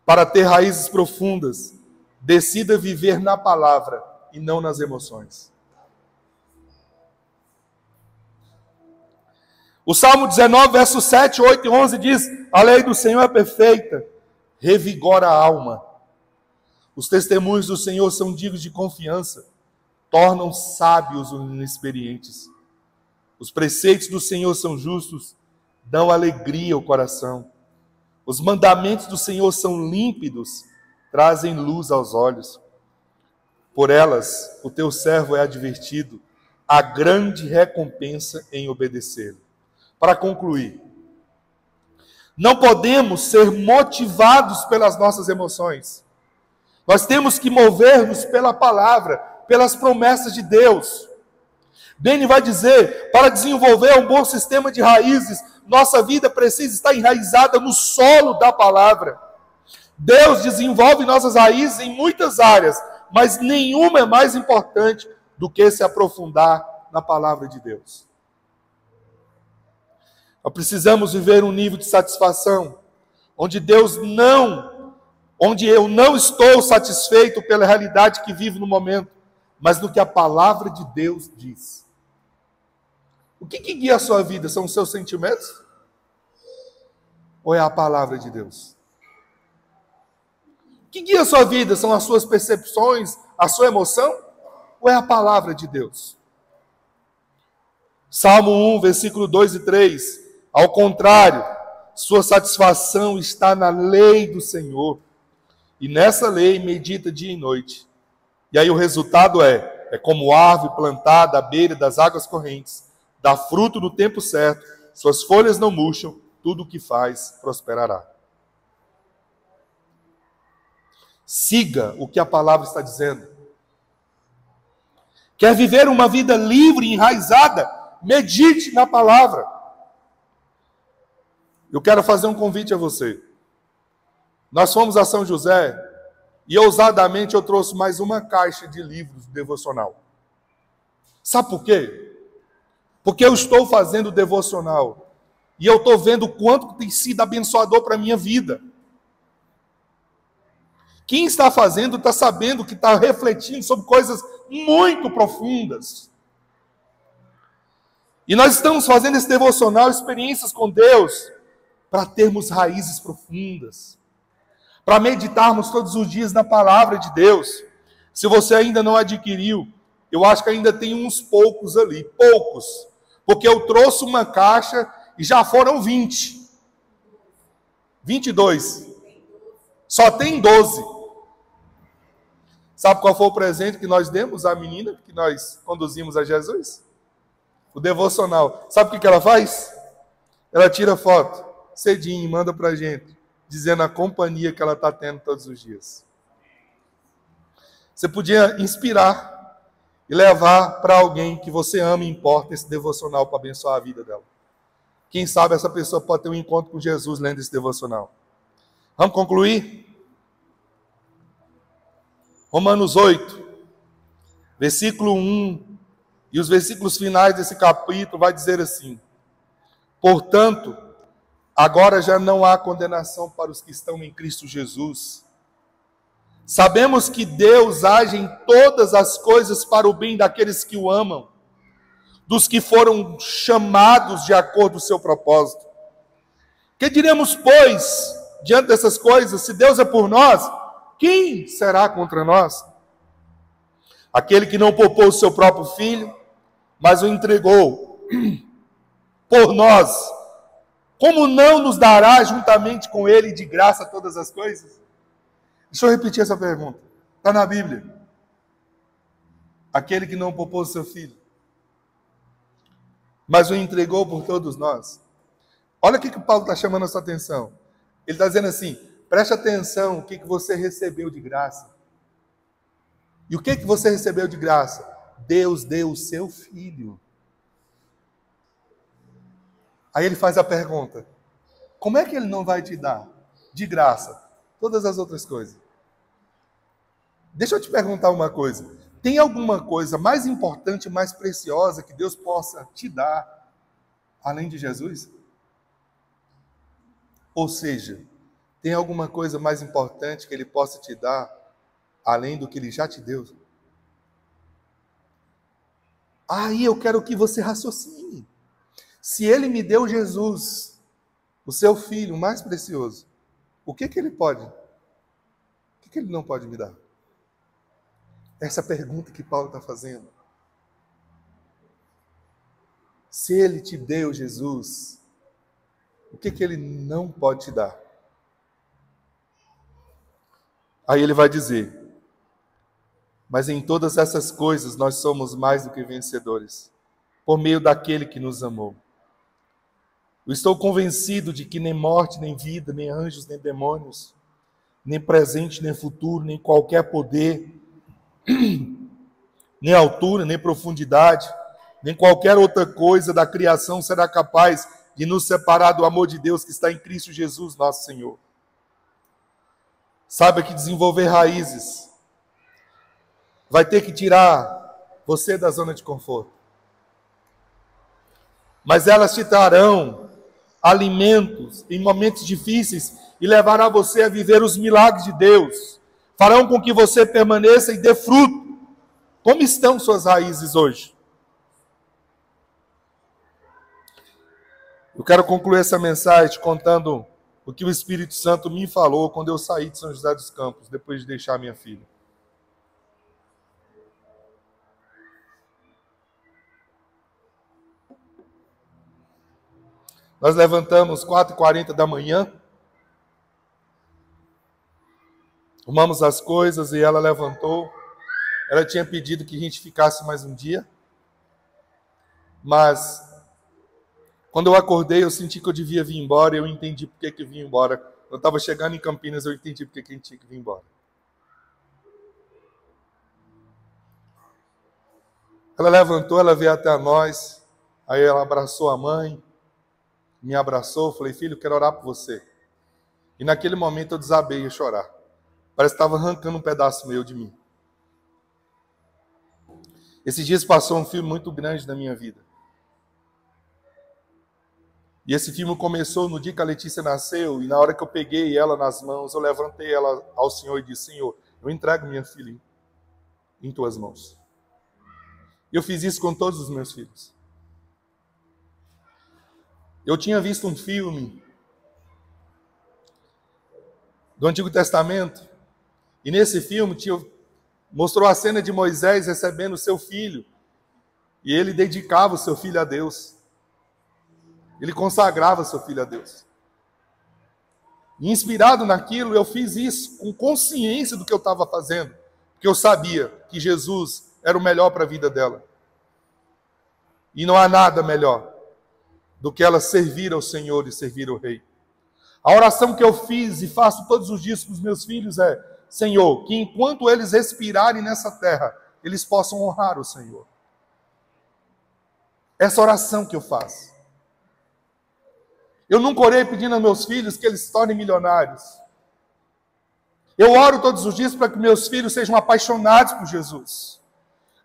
para ter raízes profundas, decida viver na palavra e não nas emoções. O Salmo 19, versos 7, 8 e 11 diz: a lei do Senhor é perfeita, revigora a alma. Os testemunhos do Senhor são dignos de confiança, tornam sábios os inexperientes. Os preceitos do Senhor são justos, dão alegria ao coração. Os mandamentos do Senhor são límpidos, trazem luz aos olhos. Por elas, o teu servo é advertido, há grande recompensa em obedecê-lo. Para concluir, não podemos ser motivados pelas nossas emoções. Nós temos que mover-nos pela palavra, pelas promessas de Deus. Dene vai dizer, para desenvolver um bom sistema de raízes, nossa vida precisa estar enraizada no solo da palavra. Deus desenvolve nossas raízes em muitas áreas, mas nenhuma é mais importante do que se aprofundar na palavra de Deus. Nós precisamos viver um nível de satisfação, onde eu não estou satisfeito pela realidade que vivo no momento, mas no que a palavra de Deus diz. O que guia a sua vida? São os seus sentimentos? Ou é a palavra de Deus? O que guia a sua vida? São as suas percepções, a sua emoção? Ou é a palavra de Deus? Salmo 1, versículo 2 e 3. Ao contrário, sua satisfação está na lei do Senhor. E nessa lei medita dia e noite. E aí o resultado é como árvore plantada à beira das águas correntes, dá fruto no tempo certo, suas folhas não murcham, tudo o que faz prosperará. Siga o que a palavra está dizendo. Quer viver uma vida livre e enraizada? Medite na palavra. Eu quero fazer um convite a você. Nós fomos a São José e ousadamente eu trouxe mais uma caixa de livros devocional. Sabe por quê? Porque eu estou fazendo devocional e eu estou vendo o quanto tem sido abençoador para a minha vida. Quem está fazendo está sabendo que está refletindo sobre coisas muito profundas. E nós estamos fazendo esse devocional, experiências com Deus, para termos raízes profundas, para meditarmos todos os dias na palavra de Deus. Se você ainda não adquiriu, eu acho que ainda tem uns poucos ali, poucos, porque eu trouxe uma caixa e já foram 20. 22. Só tem 12. Sabe qual foi o presente que nós demos à menina que nós conduzimos a Jesus? O devocional. Sabe o que ela faz? Ela tira foto cedinho e manda para a gente, dizendo a companhia que ela está tendo todos os dias. Você podia inspirar e levar para alguém que você ama e importa esse devocional para abençoar a vida dela. Quem sabe essa pessoa pode ter um encontro com Jesus lendo esse devocional. Vamos concluir? Romanos 8, versículo 1, e os versículos finais desse capítulo vai dizer assim: portanto, agora já não há condenação para os que estão em Cristo Jesus. Sabemos que Deus age em todas as coisas para o bem daqueles que o amam, dos que foram chamados de acordo com o seu propósito. Que diremos, pois, diante dessas coisas? Se Deus é por nós, quem será contra nós? Aquele que não poupou o seu próprio filho, mas o entregou por nós, como não nos dará juntamente com ele de graça todas as coisas? Deixa eu repetir essa pergunta. Está na Bíblia. Aquele que não poupou o seu filho, mas o entregou por todos nós. Olha o que o Paulo está chamando a sua atenção. Ele está dizendo assim, preste atenção o que você recebeu de graça. E o que você recebeu de graça? Deus deu o seu filho. Aí ele faz a pergunta, como é que ele não vai te dar de graça todas as outras coisas? Deixa eu te perguntar uma coisa. Tem alguma coisa mais importante, mais preciosa que Deus possa te dar, além de Jesus? Ou seja, tem alguma coisa mais importante que Ele possa te dar, além do que Ele já te deu? Aí eu quero que você raciocine. Se Ele me deu Jesus, o seu filho, o mais precioso, o que Ele pode? O que Ele não pode me dar? Essa pergunta que Paulo está fazendo. Se Ele te deu Jesus, o que Ele não pode te dar? Aí ele vai dizer, mas em todas essas coisas nós somos mais do que vencedores, por meio daquele que nos amou. Eu estou convencido de que nem morte, nem vida, nem anjos, nem demônios, nem presente, nem futuro, nem qualquer poder, nem altura, nem profundidade, nem qualquer outra coisa da criação será capaz de nos separar do amor de Deus que está em Cristo Jesus, nosso Senhor. Saiba que desenvolver raízes vai ter que tirar você da zona de conforto. Mas elas te trarão alimentos em momentos difíceis e levará você a viver os milagres de Deus. Farão com que você permaneça e dê fruto. Como estão suas raízes hoje? Eu quero concluir essa mensagem contando o que o Espírito Santo me falou quando eu saí de São José dos Campos, depois de deixar minha filha. Nós levantamos 4h40 da manhã, arrumamos as coisas e ela levantou. Ela tinha pedido que a gente ficasse mais um dia, mas quando eu acordei, eu senti que eu devia vir embora e eu entendi por que eu vim embora. Eu estava chegando em Campinas, eu entendi por que a gente tinha que vir embora. Ela levantou, ela veio até nós, aí ela abraçou a mãe, me abraçou, falei, filho, eu quero orar por você. E naquele momento eu desabei a chorar. Parece que estava arrancando um pedaço meu de mim. Esses dias passou um filme muito grande na minha vida. E esse filme começou no dia que a Letícia nasceu, e na hora que eu peguei ela nas mãos, eu levantei ela ao Senhor e disse, Senhor, eu entrego minha filha em tuas mãos. Eu fiz isso com todos os meus filhos. Eu tinha visto um filme do Antigo Testamento, e nesse filme mostrou a cena de Moisés recebendo o seu filho, e ele dedicava o seu filho a Deus. Ele consagrava seu filho a Deus. E inspirado naquilo, eu fiz isso com consciência do que eu estava fazendo, porque eu sabia que Jesus era o melhor para a vida dela. E não há nada melhor do que ela servir ao Senhor e servir ao Rei. A oração que eu fiz e faço todos os dias com os meus filhos é, Senhor, que enquanto eles respirarem nessa terra, eles possam honrar o Senhor. Essa oração que eu faço. Eu nunca orei pedindo aos meus filhos que eles se tornem milionários. Eu oro todos os dias para que meus filhos sejam apaixonados por Jesus.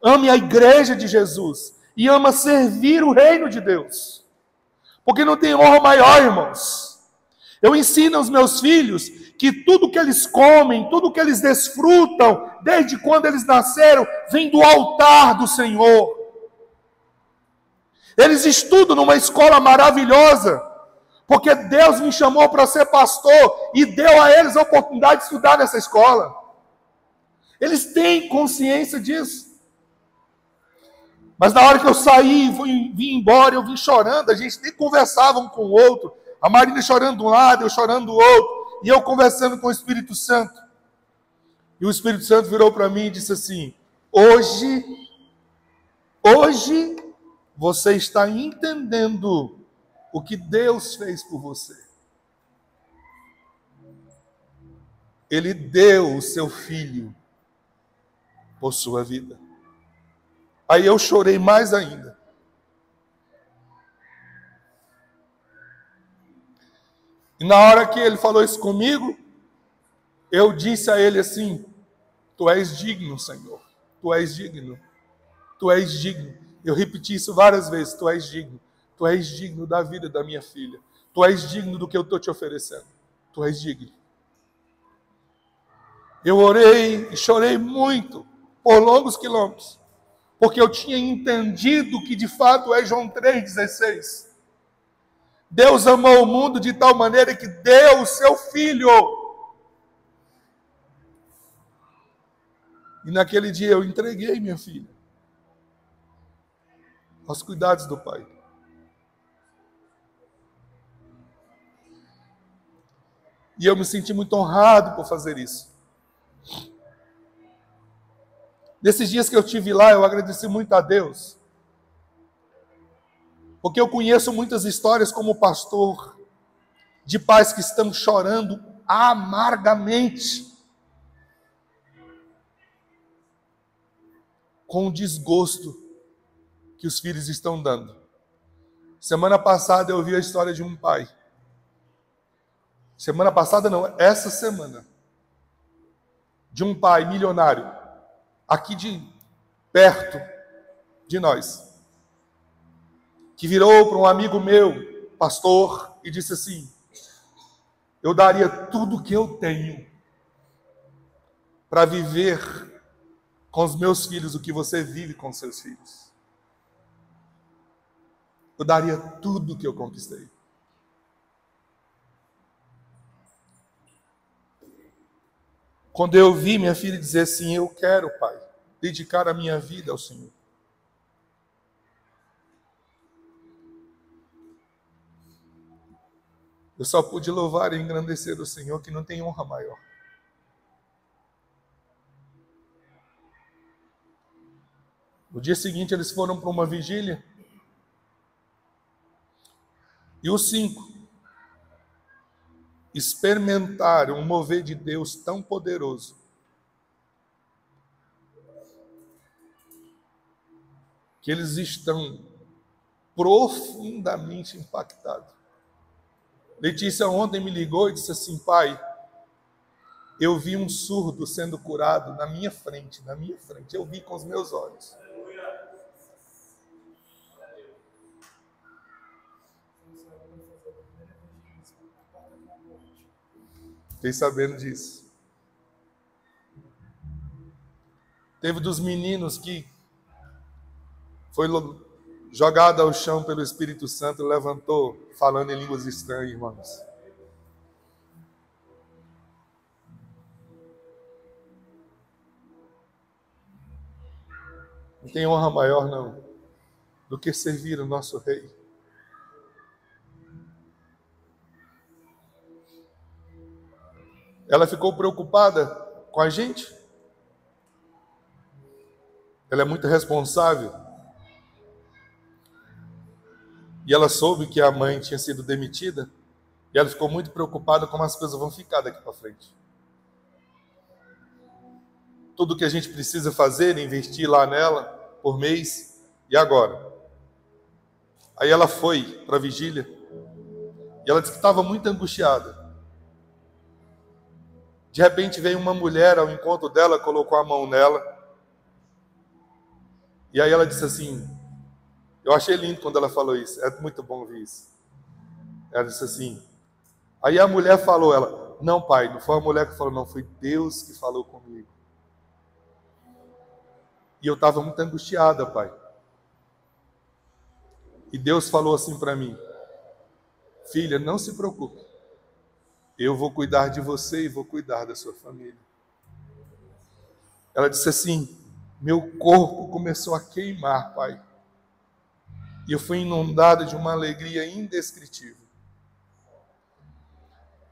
Ame a igreja de Jesus. E ama servir o reino de Deus. Porque não tem honra maior, irmãos. Eu ensino aos meus filhos que tudo que eles comem, tudo que eles desfrutam, desde quando eles nasceram, vem do altar do Senhor. Eles estudam numa escola maravilhosa, porque Deus me chamou para ser pastor e deu a eles a oportunidade de estudar nessa escola. Eles têm consciência disso. Mas na hora que eu saí, vim embora, eu vim chorando, a gente nem conversava um com o outro. A Marina chorando de um lado, eu chorando do outro, e eu conversando com o Espírito Santo. E o Espírito Santo virou para mim e disse assim, hoje você está entendendo o que Deus fez por você. Ele deu o seu filho por sua vida. Aí eu chorei mais ainda. E na hora que ele falou isso comigo, eu disse a ele assim, tu és digno, Senhor. Tu és digno. Tu és digno. Eu repeti isso várias vezes, tu és digno. Tu és digno da vida da minha filha. Tu és digno do que eu estou te oferecendo. Tu és digno. Eu orei e chorei muito, por longos quilômetros, porque eu tinha entendido que de fato é João 3,16. Deus amou o mundo de tal maneira que deu o seu Filho. E naquele dia eu entreguei minha filha aos cuidados do Pai. E eu me senti muito honrado por fazer isso. Nesses dias que eu estive lá, eu agradeci muito a Deus. Porque eu conheço muitas histórias como pastor, de pais que estão chorando amargamente com o desgosto que os filhos estão dando. Semana passada eu vi a história de um pai. Semana passada não, essa semana. De um pai milionário, aqui de perto de nós, que virou para um amigo meu, pastor, e disse assim: eu daria tudo o que eu tenho para viver com os meus filhos o que você vive com seus filhos. Eu daria tudo o que eu conquistei. Quando eu vi minha filha dizer assim: eu quero, pai, dedicar a minha vida ao Senhor. Eu só pude louvar e engrandecer o Senhor, que não tem honra maior. No dia seguinte eles foram para uma vigília. E os 5 experimentaram um mover de Deus tão poderoso que eles estão profundamente impactados. Letícia ontem me ligou e disse assim: pai, eu vi um surdo sendo curado na minha frente, eu vi com os meus olhos. Fiquei sabendo disso. Teve dos meninos que foi jogado ao chão pelo Espírito Santo, levantou falando em línguas estranhas, irmãos. Não tem honra maior, não, do que servir o nosso Rei. Ela ficou preocupada com a gente. Ela é muito responsável. E ela soube que a mãe tinha sido demitida. E ela ficou muito preocupada como as coisas vão ficar daqui para frente. Tudo que a gente precisa fazer é investir lá nela por mês. E agora? Aí ela foi para a vigília. E ela disse que estava muito angustiada. De repente veio uma mulher ao encontro dela, colocou a mão nela. E aí ela disse assim, eu achei lindo quando ela falou isso, é muito bom ouvir isso. Ela disse assim, aí a mulher falou, ela, não pai, não foi a mulher que falou, não, foi Deus que falou comigo. E eu estava muito angustiada, pai. E Deus falou assim para mim, filha, não se preocupe. Eu vou cuidar de você e vou cuidar da sua família. Ela disse assim, meu corpo começou a queimar, pai. E eu fui inundado de uma alegria indescritível.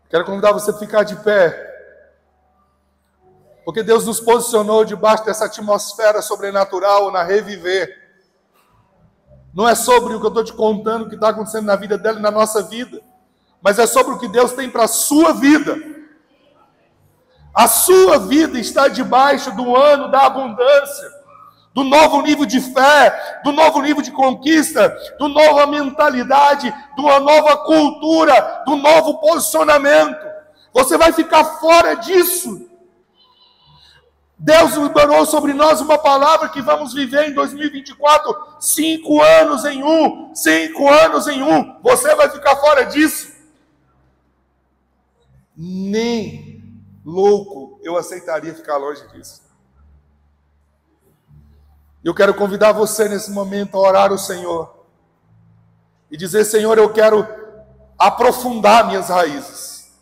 Quero convidar você a ficar de pé. Porque Deus nos posicionou debaixo dessa atmosfera sobrenatural na Reviver. Não é sobre o que eu estou te contando, o que está acontecendo na vida dela e na nossa vida. Mas é sobre o que Deus tem para a sua vida. A sua vida está debaixo do ano da abundância, do novo nível de fé, do novo nível de conquista, do nova mentalidade, de uma nova cultura, do novo posicionamento. Você vai ficar fora disso. Deus liberou sobre nós uma palavra que vamos viver em 2024, 5 anos em um, 5 anos em um. Você vai ficar fora disso. Nem louco eu aceitaria ficar longe disso. Eu quero convidar você nesse momento a orar ao Senhor e dizer, Senhor, eu quero aprofundar minhas raízes.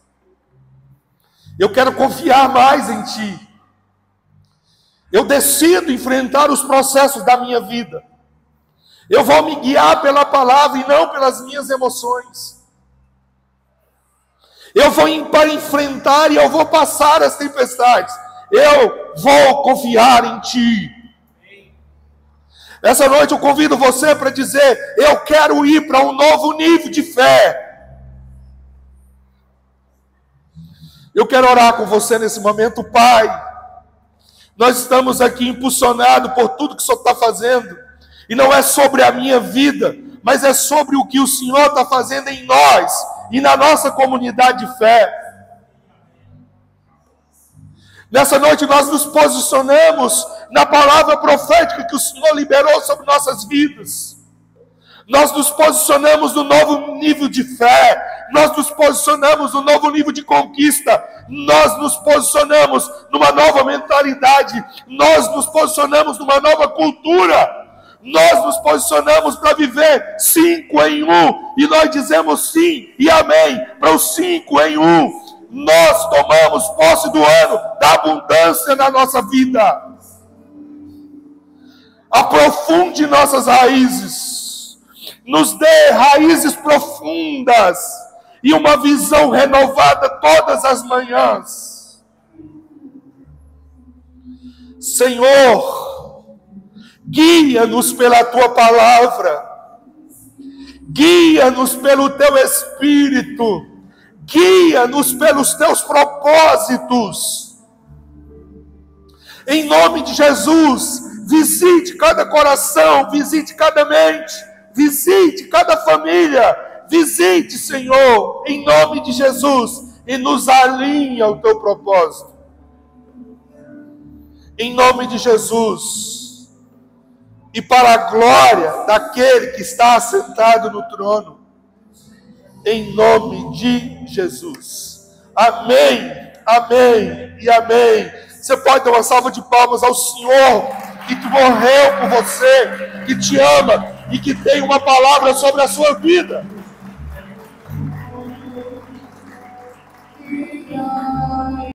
Eu quero confiar mais em Ti. Eu decido enfrentar os processos da minha vida. Eu vou me guiar pela palavra e não pelas minhas emoções. Eu vou para enfrentar e eu vou passar as tempestades. Eu vou confiar em Ti. Essa noite eu convido você para dizer, eu quero ir para um novo nível de fé. Eu quero orar com você nesse momento. Pai, nós estamos aqui impulsionados por tudo que o Senhor está fazendo, e não é sobre a minha vida, mas é sobre o que o Senhor está fazendo em nós e na nossa comunidade de fé. Nessa noite nós nos posicionamos na palavra profética que o Senhor liberou sobre nossas vidas. Nós nos posicionamos no novo nível de fé, nós nos posicionamos no novo nível de conquista, nós nos posicionamos numa nova mentalidade, nós nos posicionamos numa nova cultura, nós nos posicionamos para viver 5 em 1, e nós dizemos sim e amém para os 5 em 1. Nós tomamos posse do ano da abundância na nossa vida. Aprofunde nossas raízes, nos dê raízes profundas e uma visão renovada todas as manhãs. Senhor, guia-nos pela Tua palavra, guia-nos pelo Teu Espírito, guia-nos pelos Teus propósitos. Em nome de Jesus, visite cada coração, visite cada mente, visite cada família, visite, Senhor, em nome de Jesus, e nos alinhe ao Teu propósito. Em nome de Jesus, e para a glória daquele que está assentado no trono, em nome de Jesus. Amém, amém e amém. Você pode dar uma salva de palmas ao Senhor, que morreu por você, que te ama e que tem uma palavra sobre a sua vida.